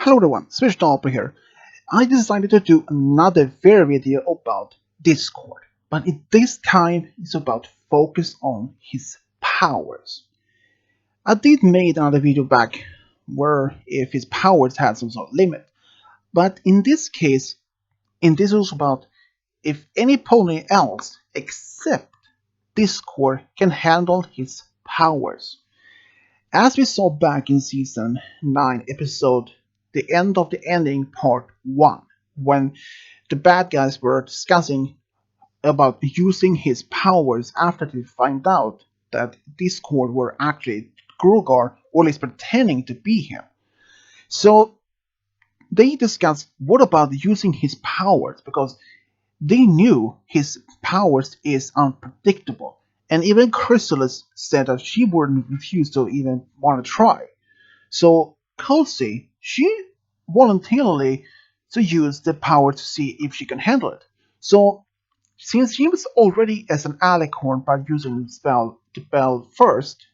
Hello everyone, Switched Opera here. I decided to do another video about Discord, but this time it's about focus on his powers. I did make another video back where if his powers had some sort of limit, but in this case, this was about if any pony else except Discord can handle his powers. As we saw back in season 9 episode The End of the Ending part 1, when the bad guys were discussing about using his powers after they find out that Discord were actually Grugar, or at least pretending to be him. So they discussed what about using his powers, because they knew his powers is unpredictable. And even Chrysalis said that she wouldn't refuse to even want to try. So Kelsey, she voluntarily to use the power to see if she can handle it. So since she was already as an alicorn by using the bell first,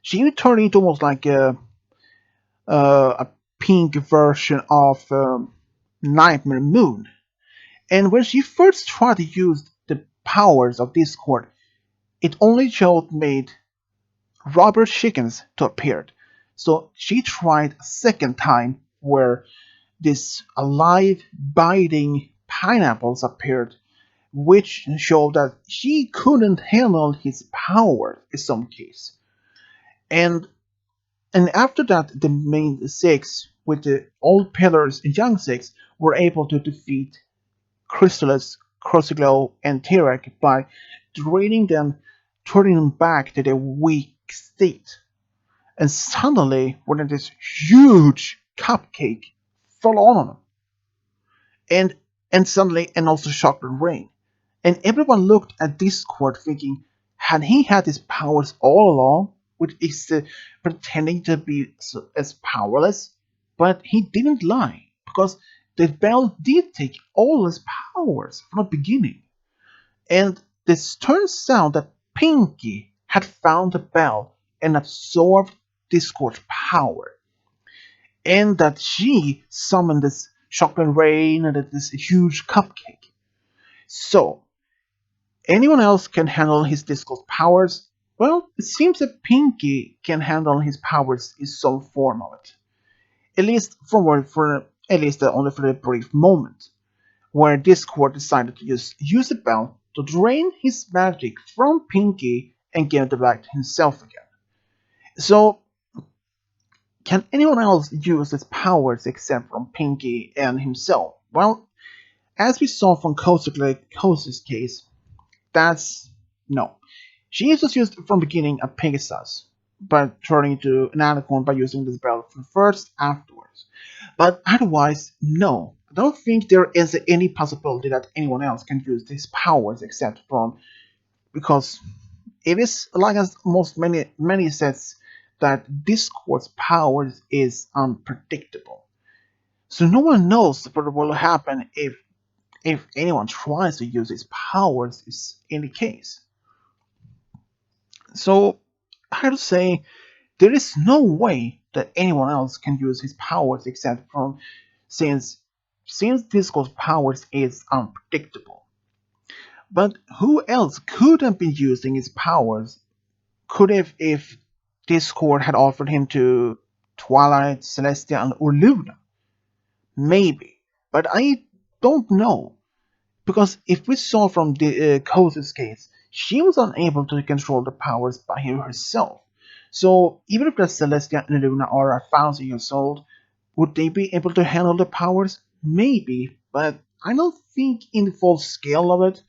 she turned into almost like a pink version of Nightmare Moon. And when she first tried to use the powers of Discord, it only showed made rubber chickens to appear. So she tried a second time where this alive biting pineapples appeared, which showed that she couldn't handle his power in some case. And after that, the main six with the old pillars and young six were able to defeat Chrysalis, Crossglow, and Tirek by draining them, turning them back to their weak state. And suddenly, when this huge cupcake fell on them, and suddenly, and also chocolate rain, and everyone looked at Discord thinking, had he had his powers all along, which is pretending to be as powerless? But he didn't lie, because the bell did take all his powers from the beginning. And this turns out that Pinky had found the bell and absorbed Discord's power. And that she summoned this chocolate rain and this huge cupcake. So, anyone else can handle his Discord's powers? Well, it seems that Pinky can handle his powers in some form of it. At least only for a brief moment, where Discord decided to use the bell to drain his magic from Pinky and give it back to himself again. So, can anyone else use his powers except from Pinky and himself? Well, as we saw from Kosu's case, that's no. She just used from beginning a Pegasus, but turning into an alicorn by using this bell first afterwards. But otherwise, no. I don't think there is any possibility that anyone else can use these powers except from, because it is like as most many sets that Discord's powers is unpredictable. So no one knows what will happen if anyone tries to use his powers in the case. So I have to say there is no way that anyone else can use his powers except from since Discord's powers is unpredictable. But who else could have been using his powers? Could have if Discord had offered him to Twilight, Celestia, or Luna? Maybe, but I don't know. Because if we saw from the Kose's case, she was unable to control the powers by herself. So even if the Celestia and Luna are 1,000 years old, would they be able to handle the powers? Maybe, but I don't think in the full scale of it.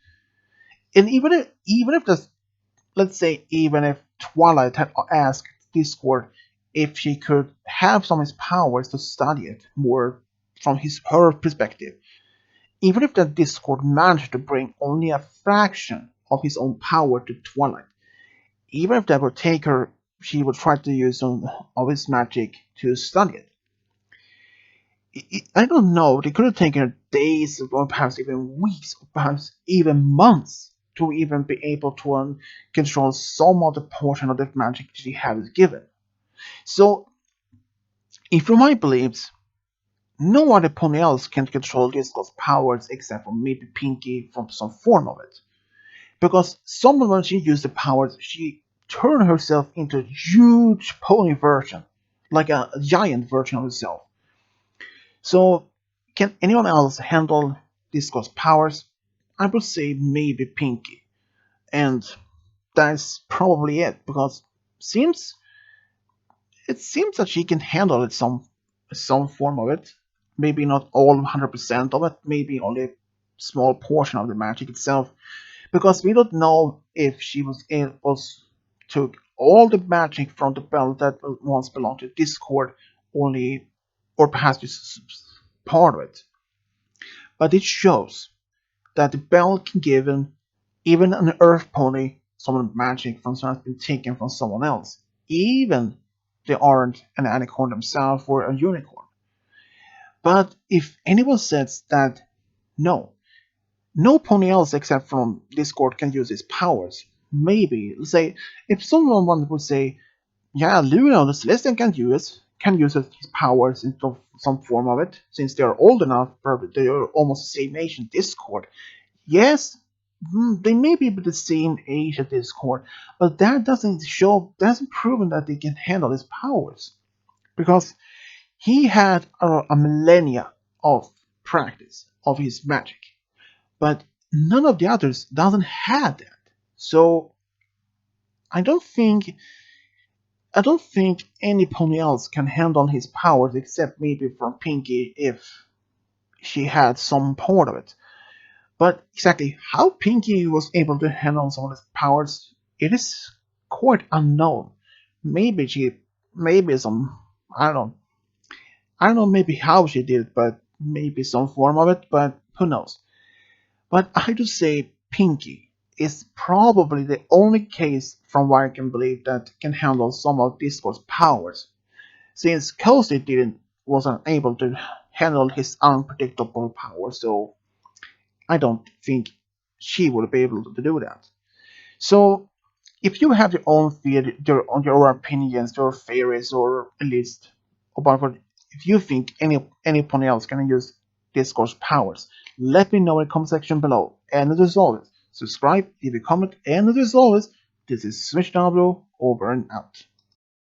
And even if the let's say even if Twilight had asked Discord if she could have some of his powers to study it more from her perspective, even if the Discord managed to bring only a fraction of his own power to Twilight, even if that would take her, she would try to use some of his magic to study it. I don't know, they could have taken her days or perhaps even weeks or perhaps even months to even be able to control some of the portion of the magic she has given. So, if you my beliefs, No other pony else can control Discord's powers except for maybe Pinky from some form of it. Because someone when she used the powers, she turned herself into a huge pony version, like a giant version of herself. So, can anyone else handle Discord's powers? I would say maybe Pinky, and that's probably it. Because seems it seems that she can handle it some form of it. Maybe not all 100% of it. Maybe only a small portion of the magic itself. Because we don't know if she was able to all the magic from the belt that once belonged to Discord, only, or perhaps just part of it. But it shows that the belt can give even an Earth pony some magic from something that's been taken from someone else, even they aren't an unicorn themselves or a unicorn. But if anyone says that no, no pony else except from Discord can use his powers. Maybe, let's say, if someone would say, yeah, Luna, the Celestian can use his powers in some form of it, since they are old enough, probably they are almost the same age in Discord. Yes, they may be the same age as Discord, but that doesn't prove that they can handle his powers. Because he had a millennia of practice of his magic, but none of the others doesn't have that. So I don't think I don't think any pony else can handle his powers except maybe from Pinky if she had some part of it. But exactly how Pinky was able to handle some of his powers, it is quite unknown. Maybe she, maybe some, I don't know, I don't know maybe how she did it, but maybe some form of it, but who knows. But I do say Pinky is probably the only case from where I can believe that can handle some of Discord's powers, since Cozy didn't wasn't able to handle his unpredictable power, so I don't think she would be able to do that. So if you have your own theory, your opinions, your theories, or at least about what if you think anyone else can use Discord's powers, let me know in the comment section below. And as always, subscribe, leave a comment, and as always, this is Switch W over and out.